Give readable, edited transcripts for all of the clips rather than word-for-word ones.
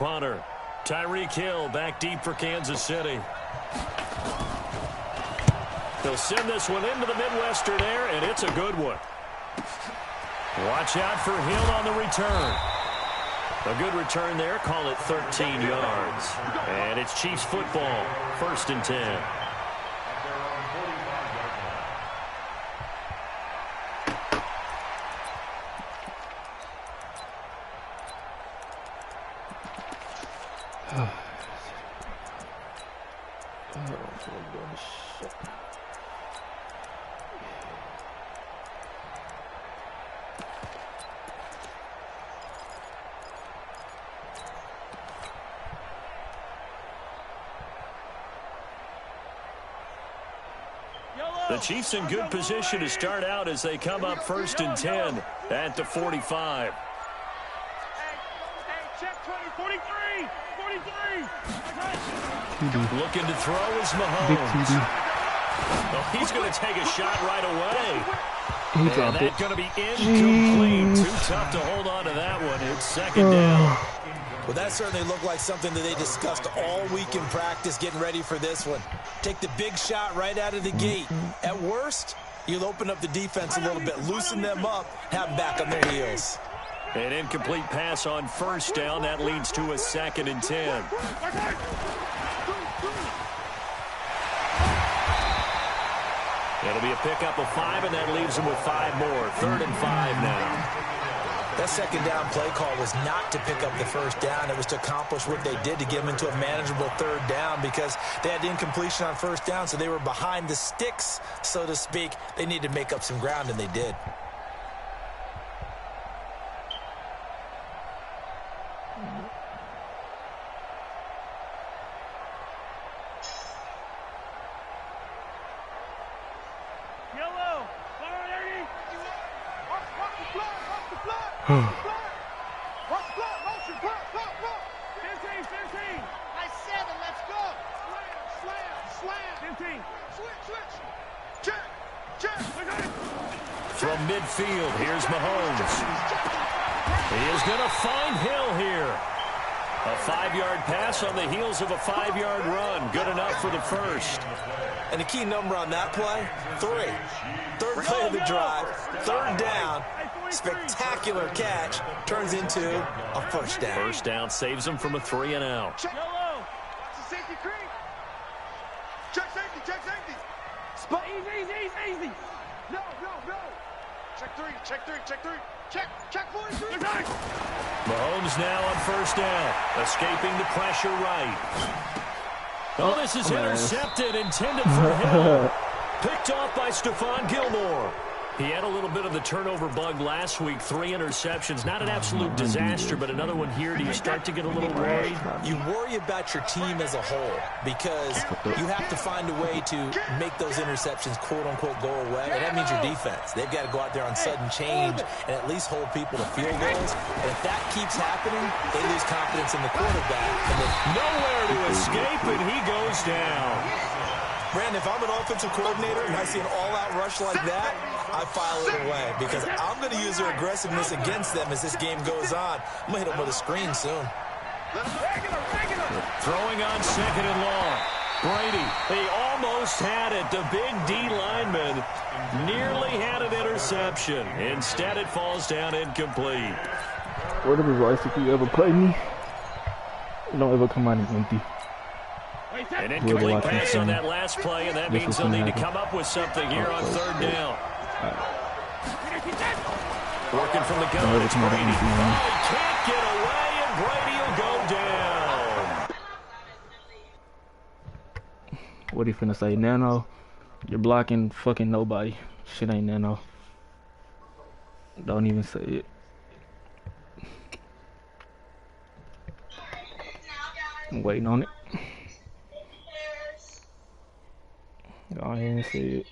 Punter. Tyreek Hill back deep for Kansas City. They'll send this one into the Midwestern air, and it's a good one. Watch out for Hill on the return. A good return there. Call it 13 yards. And it's Chiefs football. 1st and 10. The Chiefs in good position to start out as they come up 1st and 10 at the 45. Looking to throw is Mahomes. Oh, he's going to take a shot right away. And that's going to be incomplete. Too tough to hold on to that one. It's 2nd down. Well, that certainly looked like something that they discussed all week in practice getting ready for this one. Take the big shot right out of the gate. At worst, you'll open up the defense a little bit, loosen them up, have them back on their heels. An incomplete pass on 1st down. That leads to a 2nd and 10. It'll be a pickup of 5, and that leaves them with 5 more. 3rd and 5 now. That 2nd down play call was not to pick up the 1st down. It was to accomplish what they did to get them into a manageable 3rd down because they had incompletion on 1st down, so they were behind the sticks, so to speak. They needed to make up some ground, and they did. From midfield, here's Mahomes. He is going to find Hill here. A 5-yard pass on the heels of a 5-yard run. Good enough for the 1st. And the key number on that play, 3. 3rd play of the drive, 3rd down. Spectacular catch turns into a 1st down. 1st down saves them from a 3 and out. Check safety creep. Check safety. Spot easy. No. Check 3. Check 43. Mahomes now on 1st down. Escaping the pressure right. Oh, this is intercepted, intended for Hill. Picked off by Stephon Gilmore. He had a little bit of the turnover bug last week. 3 interceptions. Not an absolute disaster, but another one here. Do you start to get a little worried? You worry about your team as a whole because you have to find a way to make those interceptions, quote-unquote, go away. And that means your defense. They've got to go out there on sudden change and at least hold people to field goals. And if that keeps happening, they lose confidence in the quarterback. And nowhere to escape, and he goes down. Brandon, if I'm an offensive coordinator and I see an all-out rush like that, I file it away because I'm going to use their aggressiveness against them as this game goes on. I'm going to hit them with a screen soon. Throwing on 2nd and long. Brady, he almost had it. The big D lineman nearly had an interception. Instead, it falls down incomplete. Word of advice, if you ever play me, don't ever come out and empty. An incomplete pass on that last play, and that means they'll need to come up with something here on 3rd down. Working from the gun, it's Brady. Oh, he can't get away, and Brady will go down. What are you finna say, Nano? You're blocking fucking nobody. Shit ain't Nano. Don't even say it. I'm waiting on it. Go ahead and say it.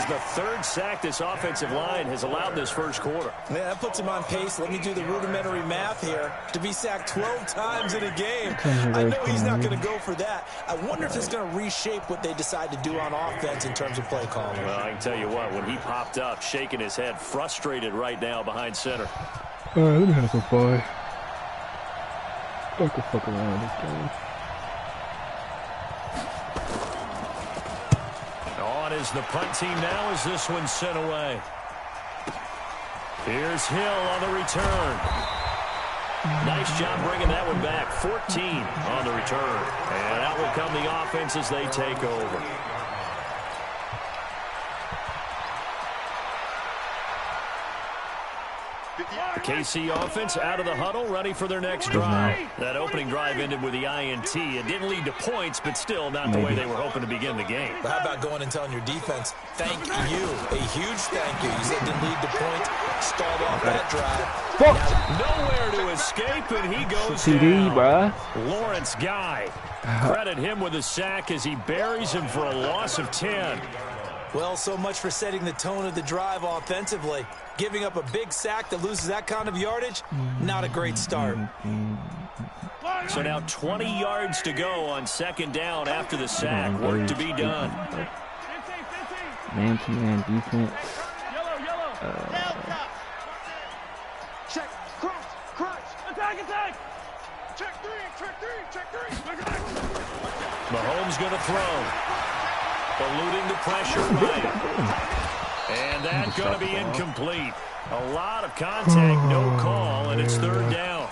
is the third sack this offensive line has allowed this first quarter. Yeah, that puts him on pace. Let me do the rudimentary math here. To be sacked 12 times in a game, I know he's not going to go for that. I wonder if it's going to reshape what they decide to do on offense in terms of play calling. Well, I can tell you what, when he popped up, shaking his head, frustrated right now behind center. All right, let me have some fun. I can fuck around this game. On is the punt team now as this one's sent away. Here's Hill on the return. Nice job bringing that one back. 14 on the return. And out will come the offense as they take over. The KC offense out of the huddle, ready for their next drive. That opening drive ended with the INT. It didn't lead to points, but still not the way they were hoping to begin the game. But how about going and telling your defense, thank you, a huge thank you. You said it didn't lead to points, start off that drive. Nowhere to escape, and he goes CD, down. Lawrence Guy. Credit him with a sack as he buries him for a loss of 10. Well, so much for setting the tone of the drive offensively. Giving up a big sack that loses that kind of yardage, not a great start. So now 20 yards to go on second down after the sack. Work to be done. Man-to-man defense. Check, crunch, attack. Check three. Mahomes going to throw. Eluding the pressure right. And that's going to be incomplete. A lot of contact, no call, and it's third down.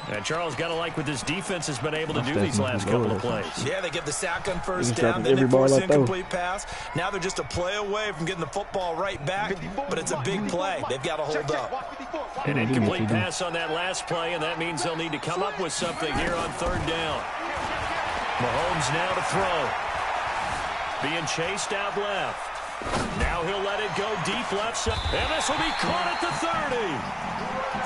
And Charles, got to like what this defense has been able to do these last couple of plays. Yeah, they get the sack on first down, then they force incomplete pass. Now they're just a play away from getting the football right back, but it's a big play. They've got to hold up. An incomplete pass on that last play, and that means they'll need to come up with something here on third down. Mahomes now to throw. Being chased out left. Now he'll let it go deep left side. And this will be caught at the 30.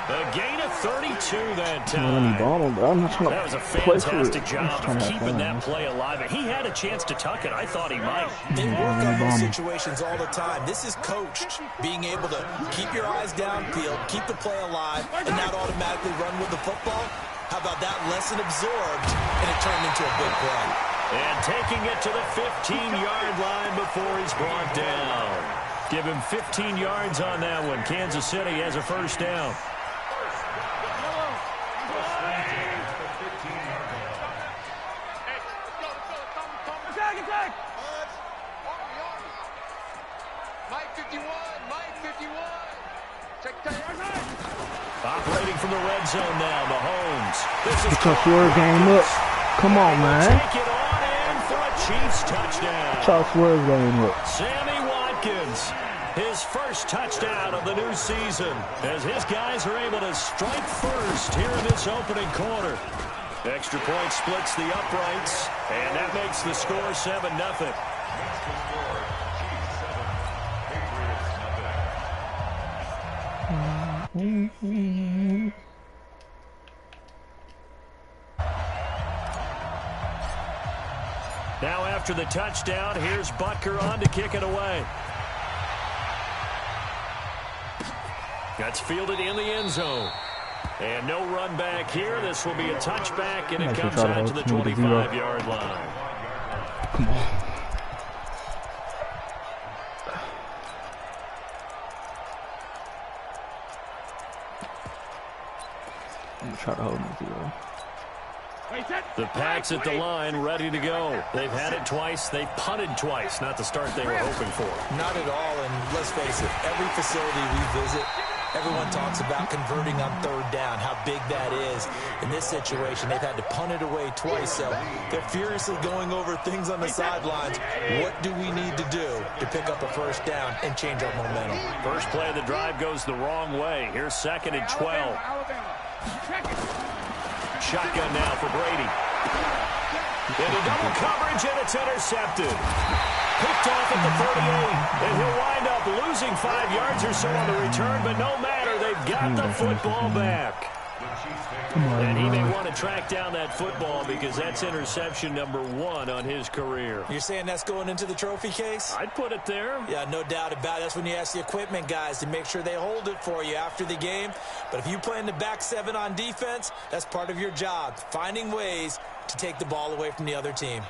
A gain of 32 that time. That was a fantastic job of keeping that play alive. He had a chance to tuck it. I thought he might. They work on those situations all the time. This is coached. Being able to keep your eyes downfield, keep the play alive, and not automatically run with the football. How about that lesson absorbed, and it turned into a big play. And taking it to the 15-yard line before he's brought down. Give him 15 yards on that one. Kansas City has a first down. Attack! Mike 51. Check Operating from the red zone now, Mahomes. This is tough word game up. Come on, man. Take it on in for a Chiefs touchdown. Tough word game up. Sammy Watkins, his first touchdown of the new season, as his guys are able to strike first here in this opening quarter. Extra point splits the uprights, and that makes the score 7-0. Now after the touchdown, here's Butker on to kick it away. That's fielded in the end zone. And no run back here. This will be a touchback, and it comes out to the 25-yard line. Come on. I'm going to try to hold my 0. The Pats at the line, ready to go. They've had it twice. They've punted twice. Not the start they were hoping for. Not at all, and let's face it, every facility we visit, everyone talks about converting on third down, how big that is. In this situation, they've had to punt it away twice, so they're furiously going over things on the sidelines. What do we need to do to pick up a first down and change our momentum? First play of the drive goes the wrong way. Here's 2nd and 12. Shotgun now for Brady. Into double coverage, and it's intercepted. Picked off at the 38, and he'll wind up losing 5 yards or so on the return, but no matter, they've got the football back. Come on, And he may man. want to track down that football because that's interception number 1 on his career. You're saying that's going into the trophy case? I'd put it there. Yeah, no doubt about it. That's when you ask the equipment guys to make sure they hold it for you after the game. But if you play in the back 7 on defense, that's part of your job, finding ways to take the ball away from the other team.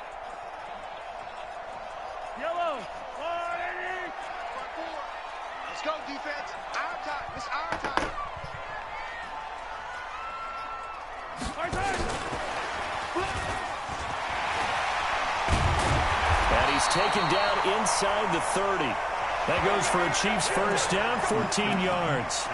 Yellow. Let's go, defense. Our time. It's our time. And he's taken down inside the 30. That goes for a Chiefs first down, 14 yards.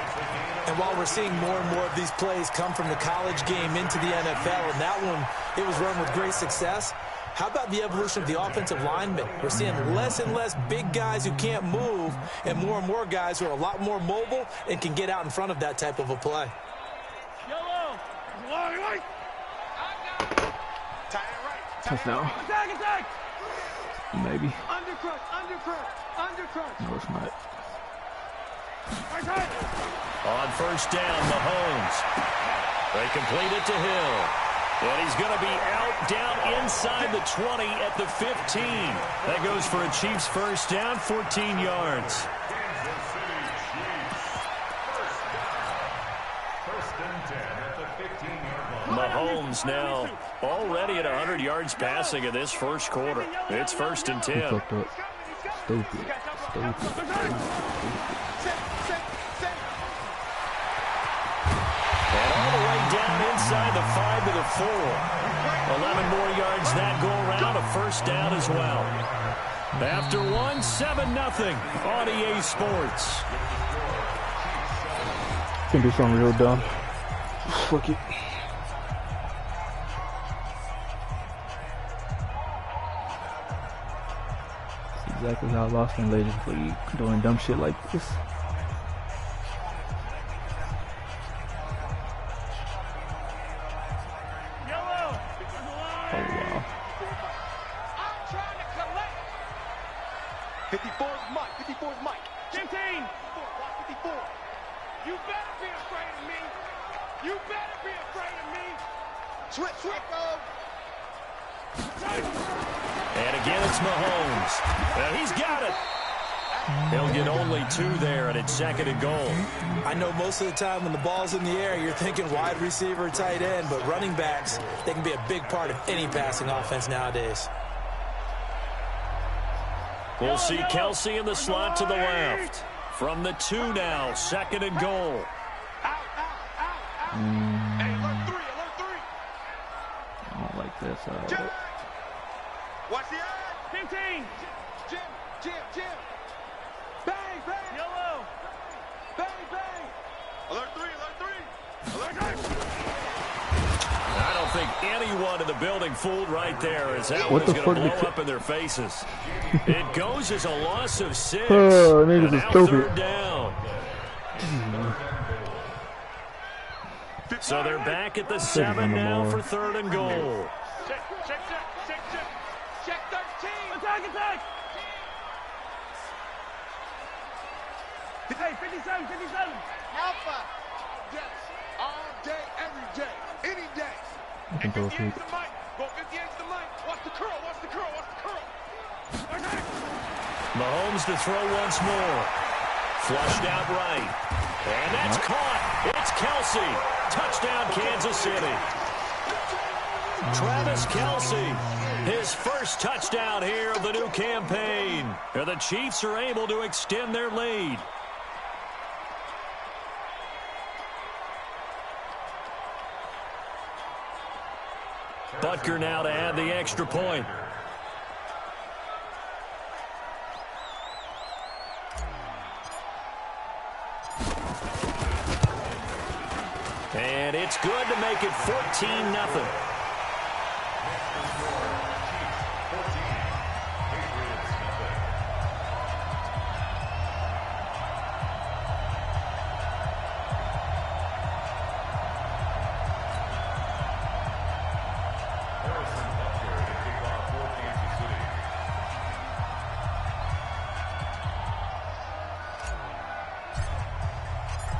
And while we're seeing more and more of these plays come from the college game into the NFL, and that one, it was run with great success, how about the evolution of the offensive linemen? We're seeing less and less big guys who can't move and more guys who are a lot more mobile and can get out in front of that type of a play. Yellow. Right. Tight end right. Touchdown. Attack. Maybe. Undercrush. No, it's not. On first down, Mahomes. They complete it to Hill. And he's going to be out down inside the 20 at the 15. That goes for a Chiefs first down, 14 yards. Mahomes now already at 100 yards passing in this first quarter. It's first and 10. Fucked up. Stupid. And all the way down inside the 5 to the 4. 11 more yards that go around, a first down as well. After 1, 7-0 on EA Sports. Can do something real dumb. Fuck it. That's exactly how I lost in Legends League, doing dumb shit like this. Yellow. Oh wow. I'm trying to collect. 54's Mike. 54's Mike. 15. Watch 54. You better be afraid of me. You better be afraid of me. Switch, go. And again, it's Mahomes. And he's got it. He'll get only 2 there, and it's second and goal. I know most of the time when the ball's in the air, you're thinking wide receiver, tight end, but running backs, they can be a big part of any passing offense nowadays. We'll see Kelsey in the slot to the left. From the 2 now, second and goal. Out. Hey, alert 3. I don't like this. Jim. Watch the eye. 15. Jim. Bang. Yellow. Bang. Alert 3. I don't think anyone in the building fooled right there, as that What one's the going to fuck blow did up in their faces. It goes as a loss of 6. Oh, niggas and is now stupid. third down. So they're back at the 7 now for third and goal. Check 13. Attack. Hey, 57. Alpha. Yes. All day, every day, any day. I can throw a 58 kick. to the mic. Go 58 to the mic. Watch the curl. Mahomes to throw once more. Flushed out right. And that's caught. It's Kelsey. Touchdown, Kansas City. Travis Kelsey, his first touchdown here of the new campaign. And the Chiefs are able to extend their lead. Butker now to add the extra point. And it's good to make it 14-0.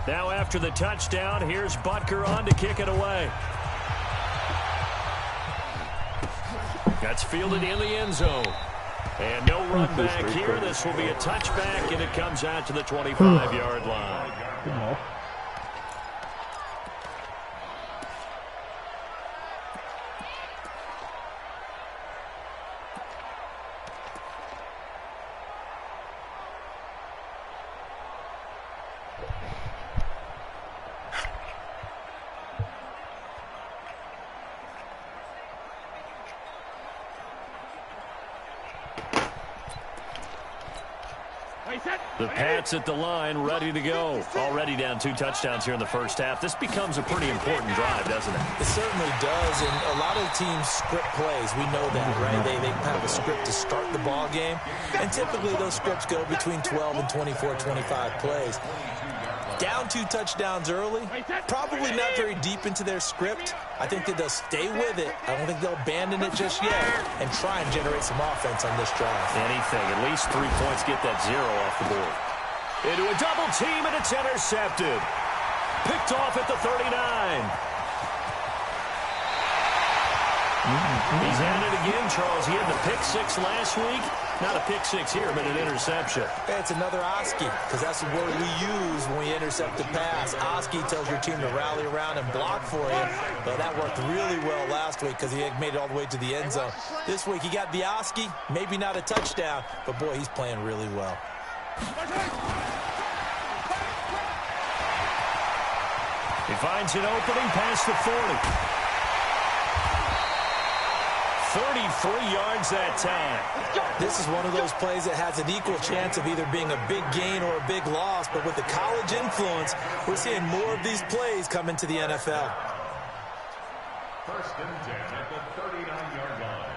Now after the touchdown, here's Butker on to kick it away. That's fielded in the end zone. And no run back here. This will be a touchback, and it comes out to the 25-yard line. The Pats at the line, ready to go. Already down 2 touchdowns here in the first half. This becomes a pretty important drive, doesn't it? It certainly does, and a lot of teams script plays. We know that, right? They have a script to start the ball game, and typically those scripts go between 12 and 24, 25 plays. Down 2 touchdowns early, probably not very deep into their script. I think that they'll stay with it. I don't think they'll abandon it just yet and try and generate some offense on this drive. Anything, at least 3 points, get that 0 off the board. Into a double team, and it's intercepted. Picked off at the 39. He's at it again, Charles. He had the pick 6 last week. Not a pick 6 here, but an interception. It's another Oski, because that's the word we use when we intercept the pass. Oski tells your team to rally around and block for you. But that worked really well last week because he had made it all the way to the end zone. This week he got the Oski, maybe not a touchdown, but boy, he's playing really well. He finds an opening past the 40. 33 yards that time. This is one of those plays that has an equal chance of either being a big gain or a big loss, but with the college influence, we're seeing more of these plays come into the NFL. First and 10 at the 39-yard line.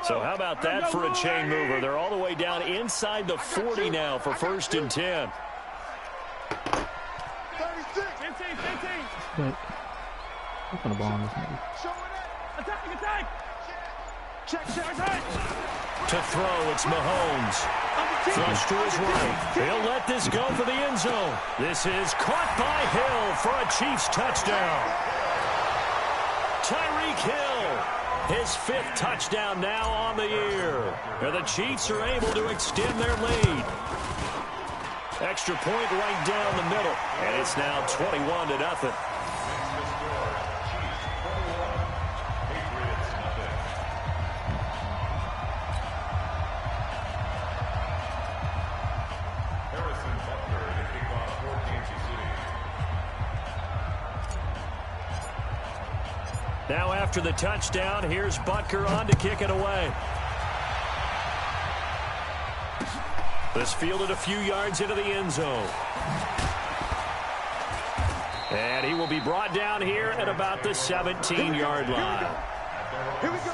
So how about that for a chain mover? They're all the way down inside the 40 now for first and 10. 36. 15. What's on the ball on this movie? Attack. Check. To throw, it's Mahomes. Flush to his right. He'll let this go for the end zone. This is caught by Hill for a Chiefs touchdown. Tyreek Hill. His 5th touchdown now on the year. And the Chiefs are able to extend their lead. Extra point right down the middle. And it's now 21-0. Now after the touchdown, here's Butker on to kick it away. This fielded a few yards into the end zone. And he will be brought down here at about the 17-yard line. Here we go.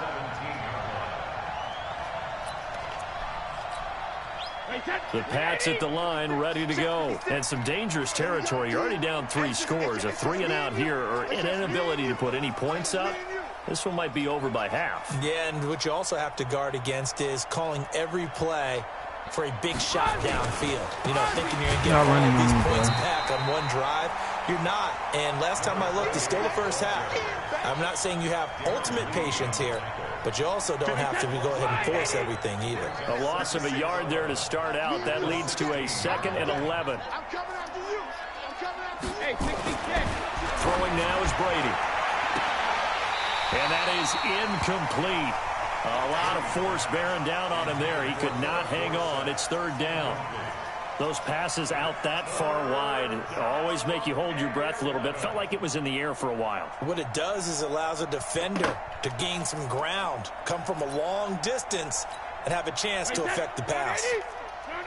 The Pats at the line, ready to go. And some dangerous territory. You're already down 3 scores. A 3-and-out here, or an inability to put any points up. This one might be over by half. Yeah, and what you also have to guard against is calling every play for a big shot downfield. You know, thinking you're going to get all of these points back on one drive. You're not. And last time I looked, it's still the first half. I'm not saying you have ultimate patience here, but you also don't have to go ahead and force everything either. A loss of a yard there to start out. That leads to a 2nd and 11. I'm coming after you. Hey, 66. Throwing now is Brady. And that is incomplete. A lot of force bearing down on him there. He could not hang on. It's 3rd down. Those passes out that far wide always make you hold your breath a little bit. Felt like it was in the air for a while. What it does is it allows a defender to gain some ground, come from a long distance, and have a chance to affect the pass.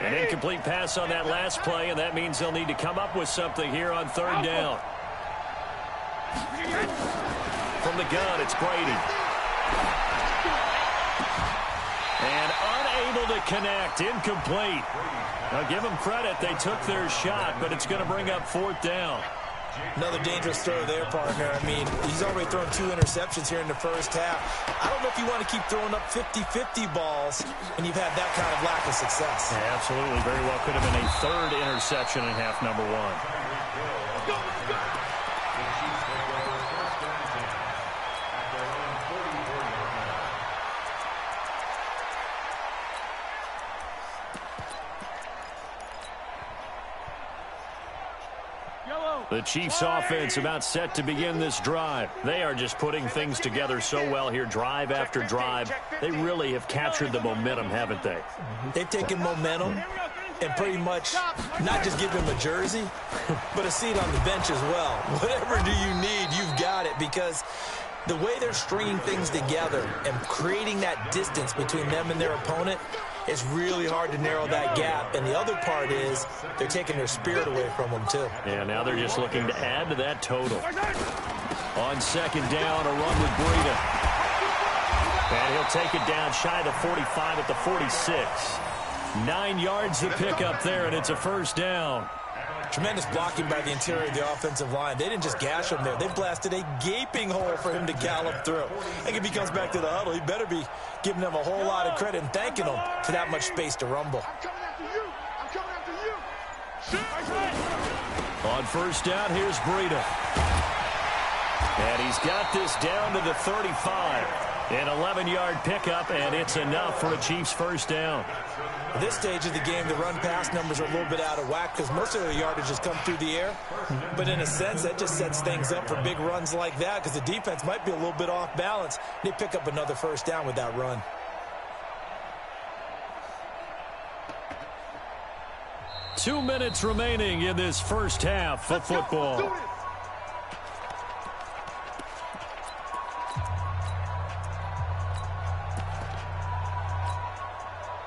An incomplete pass on that last play, and that means they'll need to come up with something here on 3rd down. From the gun, it's Brady. And unable to connect. Incomplete. Now, give them credit. They took their shot, but it's going to bring up 4th down. Another dangerous throw there, partner. I mean, he's already thrown 2 interceptions here in the first half. I don't know if you want to keep throwing up 50-50 balls when you've had that kind of lack of success. Yeah, absolutely. Very well could have been a 3rd interception in half number 1. The Chiefs offense about set to begin this drive. They are just putting things together so well here, drive after drive. They really have captured the momentum, haven't they? They've taken momentum and pretty much not just give him a jersey, but a seat on the bench as well. Whatever do you need, you've got it, because the way they're stringing things together and creating that distance between them and their opponent, it's really hard to narrow that gap. And the other part is they're taking their spirit away from them, too. Yeah, now they're just looking to add to that total. On 2nd down, a run with Breida. And he'll take it down shy of the 45 at the 46. 9 yards to pick up there, and it's a 1st down. Tremendous blocking by the interior of the offensive line. They didn't just gash him there. They blasted a gaping hole for him to gallop through. I think if he comes back to the huddle, he better be giving them a whole lot of credit and thanking them for that much space to rumble. I'm coming after you. I'm coming after you. On 1st down, here's Breida. And he's got this down to the 35. An 11-yard pickup, and it's enough for a Chiefs 1st down. At this stage of the game, the run-pass numbers are a little bit out of whack because most of their yardage has come through the air. But in a sense, that just sets things up for big runs like that because the defense might be a little bit off balance. They pick up another 1st down with that run. Two minutes remaining in this first half of football.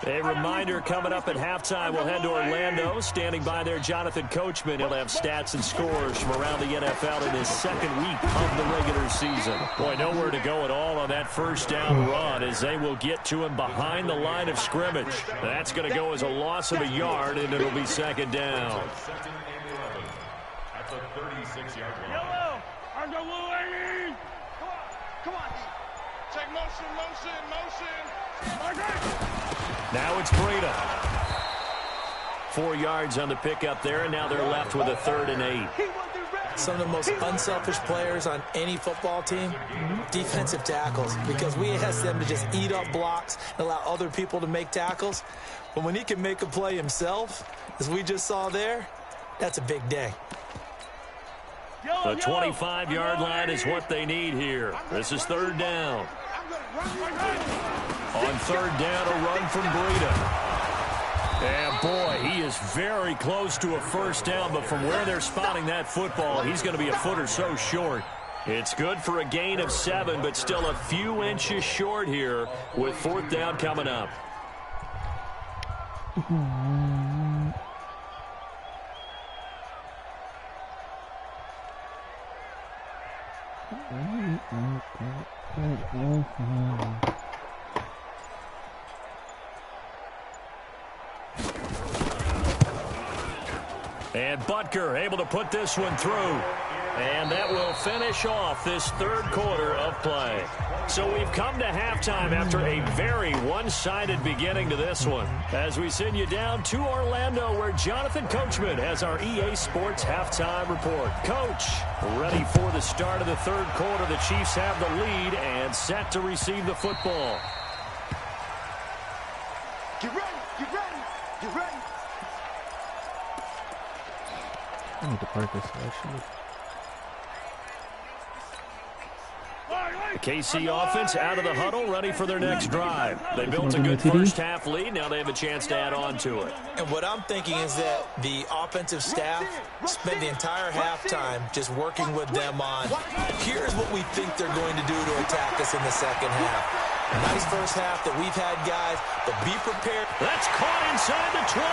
A reminder, coming up at halftime, we'll head to Orlando. Standing by there, Jonathan Coachman. He'll have stats and scores from around the NFL in his 2nd week of the regular season. Boy, nowhere to go at all on that 1st down run as they will get to him behind the line of scrimmage. That's going to go as a loss of a yard, and it'll be 2nd down. At the 36-yard line. Yellow. I'm the little lady. Come on. Take motion. Now it's Breida. 4 yards on the pickup there, and now they're left with a 3rd and 8. Some of the most unselfish players on any football team, defensive tackles, because we ask them to just eat up blocks and allow other people to make tackles. But when he can make a play himself, as we just saw there, that's a big day. The 25-yard line is what they need here. This is 3rd down. On 3rd down, a run from Breida. And boy, he is very close to a 1st down, but from where they're spotting that football, he's going to be a foot or so short. It's good for a gain of 7, but still a few inches short here with 4th down coming up. And Butker able to put this one through. And that will finish off this 3rd quarter of play. So we've come to halftime after a very one-sided beginning to this one. As we send you down to Orlando, where Jonathan Coachman has our EA Sports halftime report. Coach, ready for the start of the 3rd quarter. The Chiefs have the lead and set to receive the football. Get ready. I need to park this actually. The KC offense out of the huddle, ready for their next drive. They built a good first half lead. Now they have a chance to add on to it. And what I'm thinking is that the offensive staff spent the entire halftime just working with them on, here's what we think they're going to do to attack us in the 2nd half. A nice first half that we've had, guys, but be prepared. That's caught inside the 20.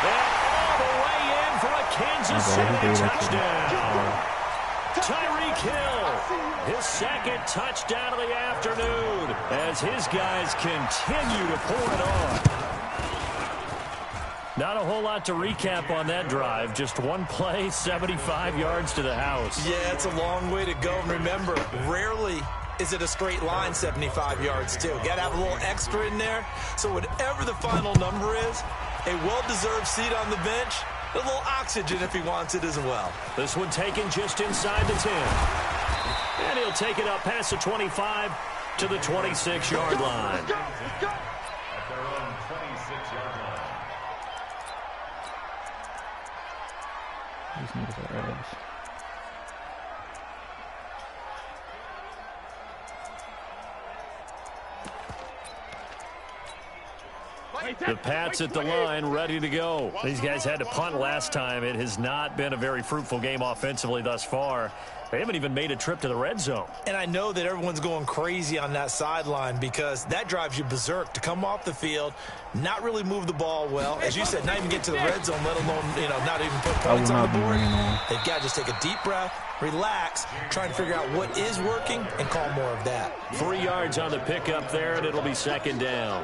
And all the way in for a Kansas City touchdown. Tyreek Hill, his second touchdown of the afternoon as his guys continue to pour it on. Not a whole lot to recap on that drive. Just one play, 75 yards to the house. Yeah, it's a long way to go. And remember, rarely is it a straight line 75 yards, too. Got to have a little extra in there. So whatever the final number is, a well-deserved seat on the bench, a little oxygen if he wants it as well. This one taken just inside the 10. And he'll take it up past the 25 to the 26-yard line. At their own 26-yard line. These niggas are ass. The Pats at the line, ready to go. These guys had to punt last time. It has not been a very fruitful game offensively thus far. They haven't even made a trip to the red zone. And I know that everyone's going crazy on that sideline because that drives you berserk to come off the field, not really move the ball well. As you said, not even get to the red zone, let alone, not even put points on the board. They've got to just take a deep breath, relax, try and figure out what is working and call more of that. 3 yards on the pickup there, and it'll be second down.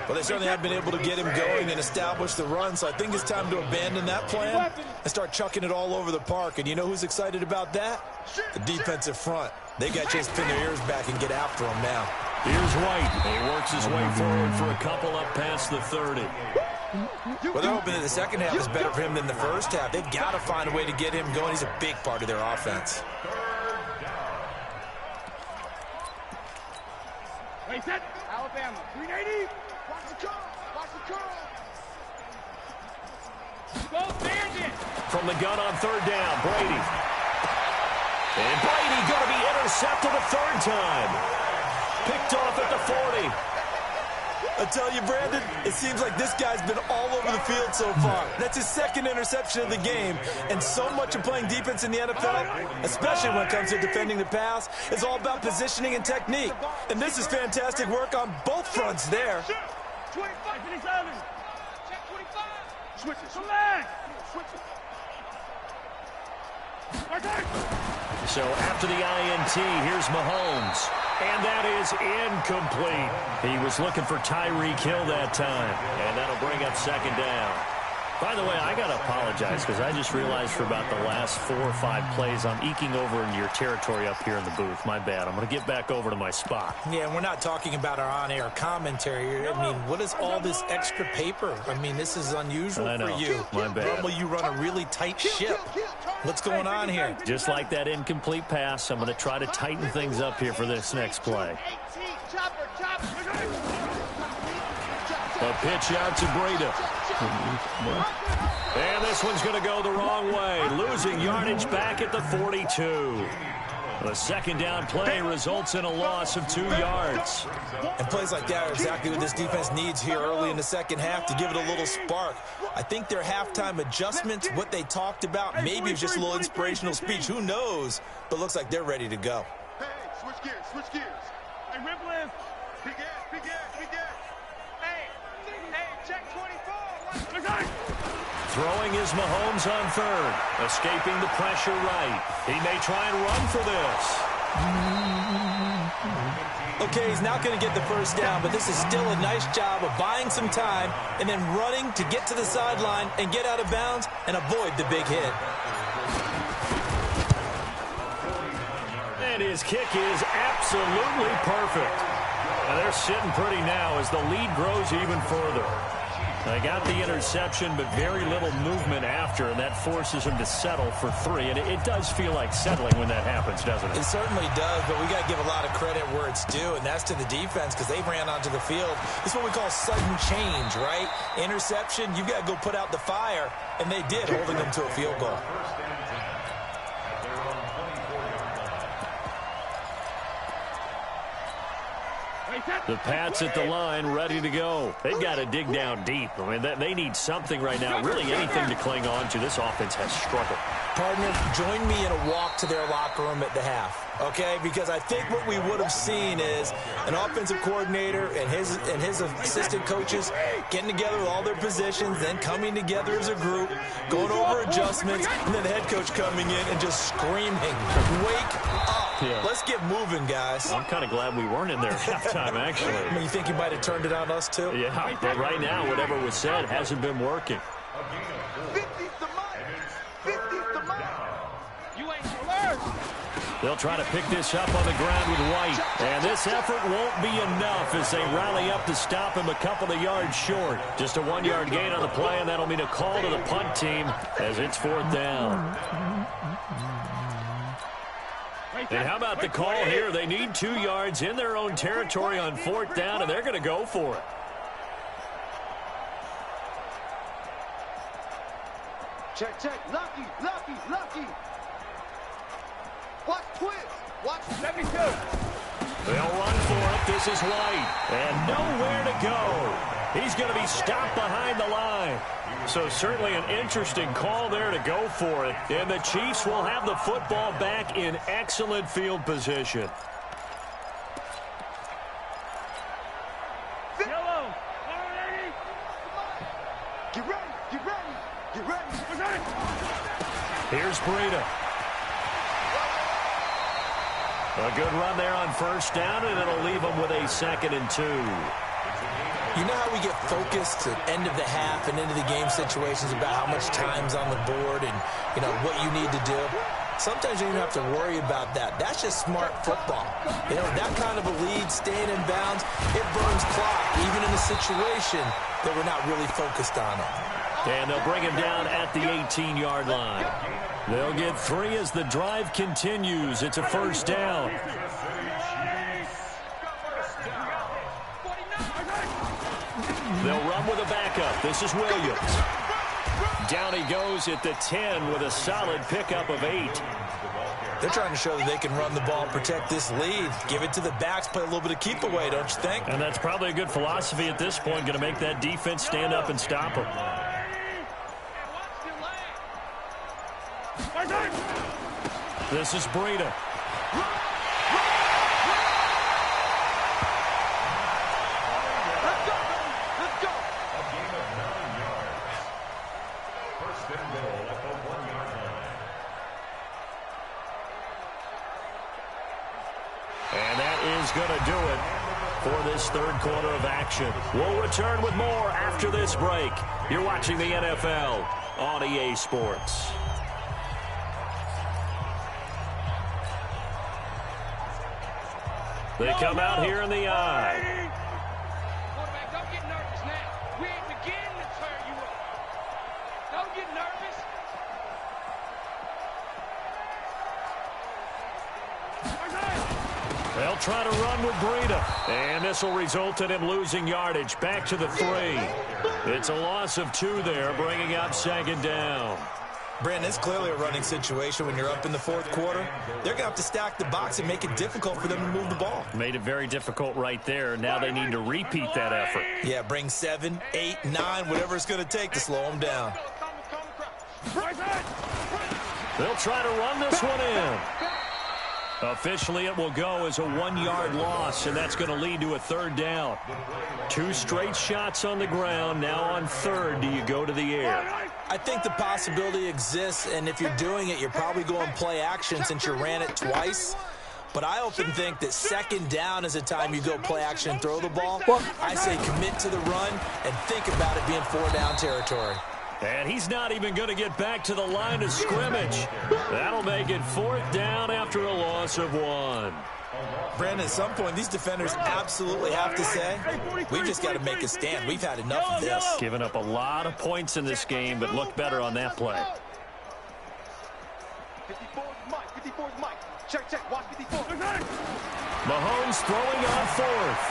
Well, they certainly have been able to get him going and establish the run, so I think it's time to abandon that plan and start chucking it all over the park. And you know who's excited about that? The defensive front. They got a chance to pin their ears back and get after him now. Here's White. He works his way forward for a couple up past the 30. Well, they're hoping that the second half is better for him than the first half. They've got to find a way to get him going. He's a big part of their offense. Wait, set. Alabama, 380. Watch the curl. Watch the curl. Go, Bandit. From the gun on third down, Brady. And Brady going to be intercepted a third time. Picked off at the 40. I tell you, Brandon, it seems like this guy's been all over the field so far. That's his second interception of the game. And so much of playing defense in the NFL, especially when it comes to defending the pass, is all about positioning and technique. And this is fantastic work on both fronts there. 25, 57. Check 25. Switch it. Select. Switch it. So after the INT, here's Mahomes. And that is incomplete. He was looking for Tyreek Hill that time. And that'll bring up second down. By the way, I got to apologize because I just realized for about the last 4 or 5 plays, I'm eking over into your territory up here in the booth. My bad. I'm going to get back over to my spot. Yeah, and we're not talking about our on-air commentary. I mean, what is all this extra paper? I mean, this is unusual for you. My bad. Normally you run a really tight ship. What's going on here? Just like that incomplete pass, I'm going to try to tighten things up here for this next play. A pitch out to Breda. And this one's going to go the wrong way. Losing yardage back at the 42. The second down play results in a loss of 2 yards. And plays like that are exactly what this defense needs here early in the second half to give it a little spark. I think their halftime adjustments, what they talked about, maybe it's just a little inspirational speech. Who knows? But looks like they're ready to go. Hey, switch gears, switch gears. Hey, Ripley. Big gas, big gas, big gas. Hey, check 24. Throwing is Mahomes on third. Escaping the pressure right. He may try and run for this. Okay, he's not going to get the first down, but this is still a nice job of buying some time and then running to get to the sideline and get out of bounds and avoid the big hit. And his kick is absolutely perfect. And they're sitting pretty now as the lead grows even further. They got the interception, but very little movement after, and that forces him to settle for 3. And it does feel like settling when that happens, doesn't it? It certainly does, but we got to give a lot of credit where it's due, and that's to the defense because they ran onto the field. It's what we call sudden change, right? Interception, you've got to go put out the fire, and they did, holding them to a field goal. The Pats at the line, ready to go. They've got to dig down deep. I mean, they need something right now, really anything to cling on to. This offense has struggled. Partner, join me in a walk to their locker room at the half, okay? Because I think what we would have seen is an offensive coordinator and his assistant coaches getting together with all their positions, then coming together as a group, going over adjustments, and then the head coach coming in and just screaming, "Wake up. Yeah. Let's get moving, guys." I'm kind of glad we weren't in there at halftime, actually. I mean, you think he might have turned it on us, too? Yeah, but right now, whatever was said hasn't been working. 50's the mic. 50's the mic. You ain't first. They'll try to pick this up on the ground with White. And this effort won't be enough as they rally up to stop him a couple of yards short. Just a 1-yard gain on the play, and that'll mean a call to the punt team as it's 4th down. And how about the call here? They need 2 yards in their own territory on 4th down, and they're going to go for it. Check, check. Lucky, lucky, lucky. Watch twist. Watch 72. They'll run for it. This is White. And nowhere to go. He's going to be stopped behind the line. So certainly an interesting call there to go for it. And the Chiefs will have the football back in excellent field position. Yellow. Get ready. Get ready. Get ready. Here's Breida. A good run there on 1st down, and it'll leave them with a 2nd and 2. You know how we get focused at end of the half and into the game situations about how much time's on the board and, you know, what you need to do? Sometimes you don't have to worry about that. That's just smart football. You know, that kind of a lead, staying in bounds, it burns clock, even in a situation that we're not really focused on it. And they'll bring him down at the 18-yard line. They'll get 3 as the drive continues. It's a 1st down. They'll run with a backup. This is Williams. Down he goes at the 10 with a solid pickup of 8. They're trying to show that they can run the ball, protect this lead, give it to the backs, play a little bit of keep away, don't you think? And that's probably a good philosophy at this point, going to make that defense stand up and stop him. This is Breida. Let's go. A gain of 9 yards. 1st and goal at the 1-yard line. And that is going to do it for this 3rd quarter of action. We'll return with more after this break. You're watching the NFL on EA Sports. They come out here in the eye. Quarterback, don't get nervous now. We ain't beginning to turn you up. Don't get nervous. They'll try to run with Breida. And this will result in him losing yardage. Back to the 3. It's a loss of 2 there, bringing up 2nd down. Brandon, it's clearly a running situation when you're up in the 4th quarter. They're going to have to stack the box and make it difficult for them to move the ball. Made it very difficult right there. Now they need to repeat that effort. Yeah, bring 7, 8, 9, whatever it's going to take to slow them down. They'll try to run this one in. Officially, it will go as a 1-yard loss, and that's going to lead to a 3rd down. 2 straight shots on the ground. Now on 3rd, do you go to the air? I think the possibility exists, and if you're doing it, you're probably going play action since you ran it twice. But I often think that 2nd down is a time you go play action and throw the ball. I say commit to the run and think about it being 4-down territory. And he's not even going to get back to the line of scrimmage. That'll make it 4th down after a loss of 1. Brandon, at some point, these defenders absolutely have to say, we've just got to make a stand. We've had enough of this. Giving up a lot of points in this game, but look better on that play. 54's Mike. 54's Mike. Check, check. Watch 54. Mahomes throwing on 4th.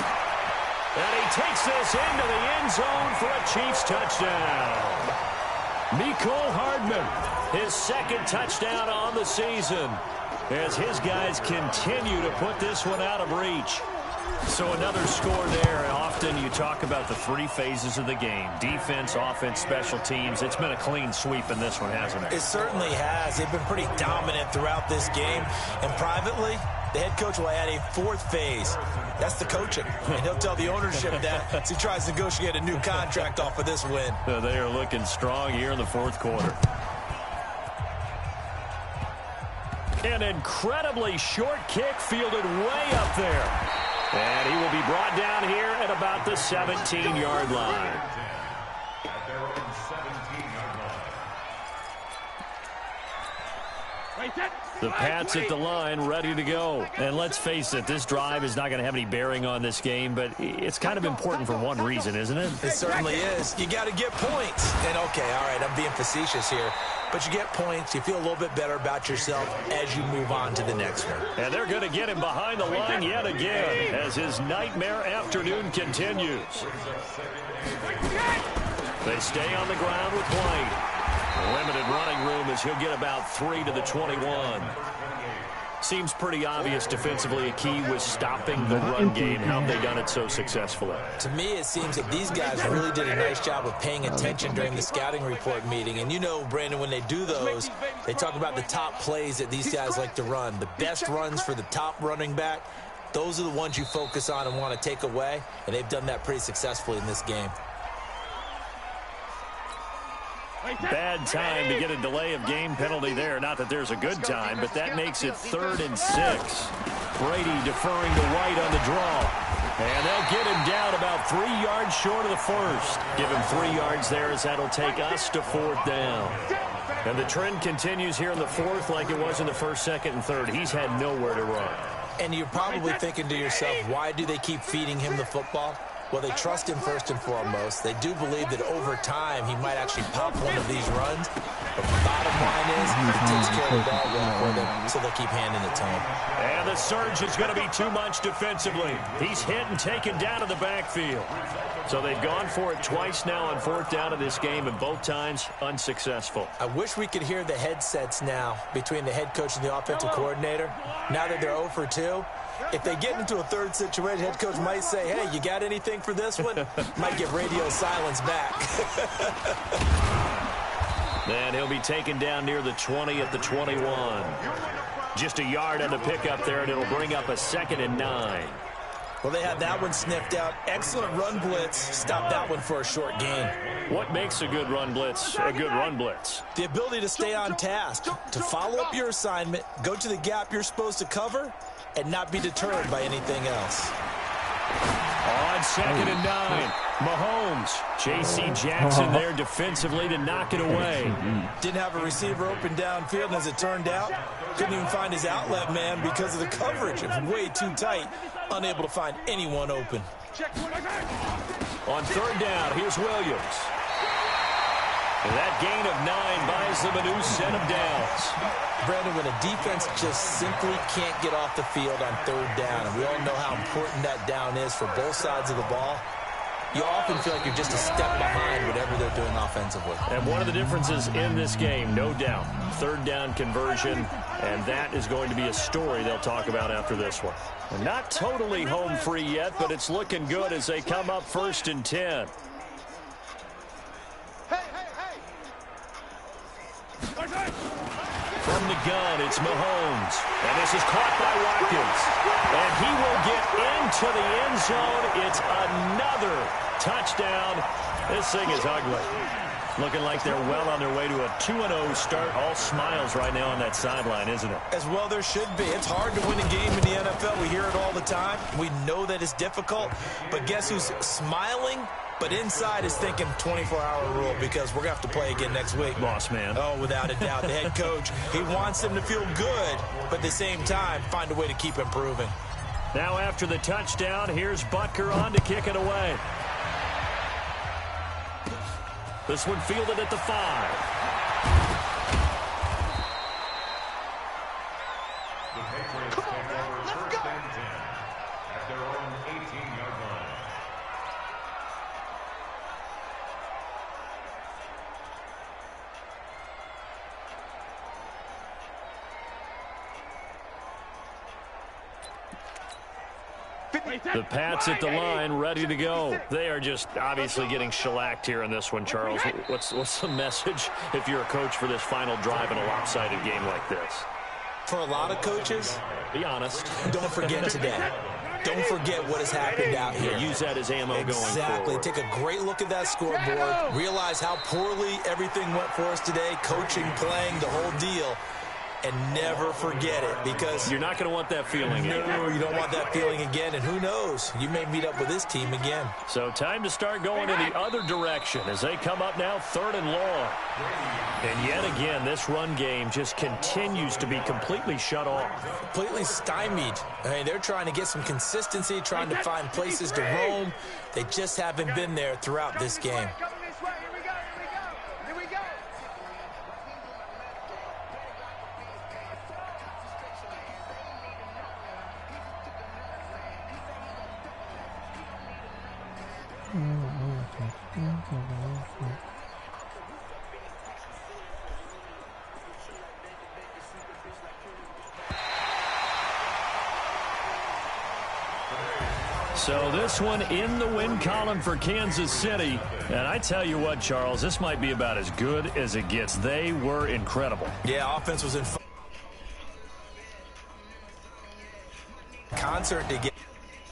And he takes this into the end zone for a Chiefs touchdown. Mecole Hardman, his 2nd touchdown on the season, as his guys continue to put this one out of reach. So another score there. Often you talk about the three phases of the game: defense, offense, special teams. It's been a clean sweep in this one, hasn't it? It certainly has. They've been pretty dominant throughout this game. And privately, the head coach will add a fourth phase. That's the coaching. And he'll tell the ownership that as he tries to negotiate a new contract off of this win. They are looking strong here in the fourth quarter. An incredibly short kick fielded way up there. And he will be brought down here at about the 17-yard line. At their own 17-yard line. The Pats at the line, ready to go. And let's face it, this drive is not going to have any bearing on this game, but it's kind of important for one reason, isn't it? It certainly is. You got to get points. And, okay, all right, I'm being facetious here. But you get points, you feel a little bit better about yourself as you move on to the next one. And they're going to get him behind the line yet again as his nightmare afternoon continues. They stay on the ground with White. Limited running room as he'll get about 3 to the 21. Seems pretty obvious defensively a key was stopping the run game. How have they done it so successfully? To me, it seems that these guys really did a nice job of paying attention during the scouting report meeting. And you know, Brandon, when they do those, they talk about the top plays that these guys like to run. The best runs for the top running back, those are the ones you focus on and want to take away. And they've done that pretty successfully in this game. Bad time to get a delay of game penalty there. Not that there's a good time, but that makes it 3rd and 6. Brady deferring to White on the draw. And they'll get him down about 3 yards short of the first. Give him 3 yards there as that'll take us to 4th down. And the trend continues here in the 4th like it was in the 1st, 2nd, and 3rd. He's had nowhere to run. And you're probably thinking to yourself, why do they keep feeding him the football? Well, they trust him first and foremost. They do believe that over time he might actually pop one of these runs. But the bottom line is he takes care of the ball well for them, so they keep handing it to him. And the surge is going to be too much defensively. He's hit and taken down to the backfield. So they've gone for it twice now on 4th down of this game, and both times unsuccessful. I wish we could hear the headsets now between the head coach and the offensive coordinator. Now that they're 0 for 2. If they get into a third situation, head coach might say, hey, you got anything for this one? Might get radio silence back. Then he'll be taken down near the 20 at the 21. Just a yard on the pickup there, and it'll bring up a 2nd and 9. Well, they had that one sniffed out. Excellent run blitz. Stop that one for a short gain. What makes a good run blitz a good run blitz? The ability to stay on task, to follow up your assignment, go to the gap you're supposed to cover, and not be deterred by anything else. On 2nd and 9, Mahomes. J.C. Jackson there defensively to knock it away. Didn't have a receiver open downfield, and as it turned out, couldn't even find his outlet man because of the coverage. It was way too tight, unable to find anyone open. On 3rd down, here's Williams. And that gain of 9 buys them a new set of downs. Brandon, when a defense just simply can't get off the field on 3rd down, and we all know how important that down is for both sides of the ball, you often feel like you're just a step behind whatever they're doing offensively. And one of the differences in this game, no doubt, 3rd down conversion, and that is going to be a story they'll talk about after this one. And not totally home free yet, but it's looking good as they come up 1st and 10. From the gun, it's Mahomes. And this is caught by Watkins. And he will get into the end zone. It's another touchdown. This thing is ugly. Looking like they're well on their way to a 2-0 start. All smiles right now on that sideline, isn't it? As well there should be. It's hard to win a game in the NFL. We hear it all the time. We know that it's difficult. But guess who's smiling? But inside is thinking 24-hour rule because we're going to have to play again next week. Boss man. Oh, without a doubt. The head coach, he wants them to feel good, but at the same time, find a way to keep improving. Now after the touchdown, here's Butker on to kick it away. This one fielded at the 5. The Patriots take over 1st and 10 at their own 18-yard line. The Pats at the line, ready to go. They are just obviously getting shellacked here in this one, Charles. What's the message if you're a coach for this final drive in a lopsided game like this? For a lot of coaches, Be honest. don't forget today. Don't forget what has happened out here. Use that as ammo going forward. Exactly. Take a great look at that scoreboard. Realize how poorly everything went for us today. Coaching, playing, the whole deal. And never forget it, because You're not going to want that feeling again. no, you don't want that feeling again. And who knows? You may meet up with this team again. So time to start going in the other direction as they come up now 3rd and long. And yet again, this run game just continues to be completely shut off. Completely stymied. I mean, they're trying to get some consistency, trying to find places to roam. They just haven't been there throughout this game. Coming this way. Here we go. Here we go. So this one in the win column for Kansas City. And I tell you what, Charles, this might be about as good as it gets. They were incredible. Yeah, offense was in concert to get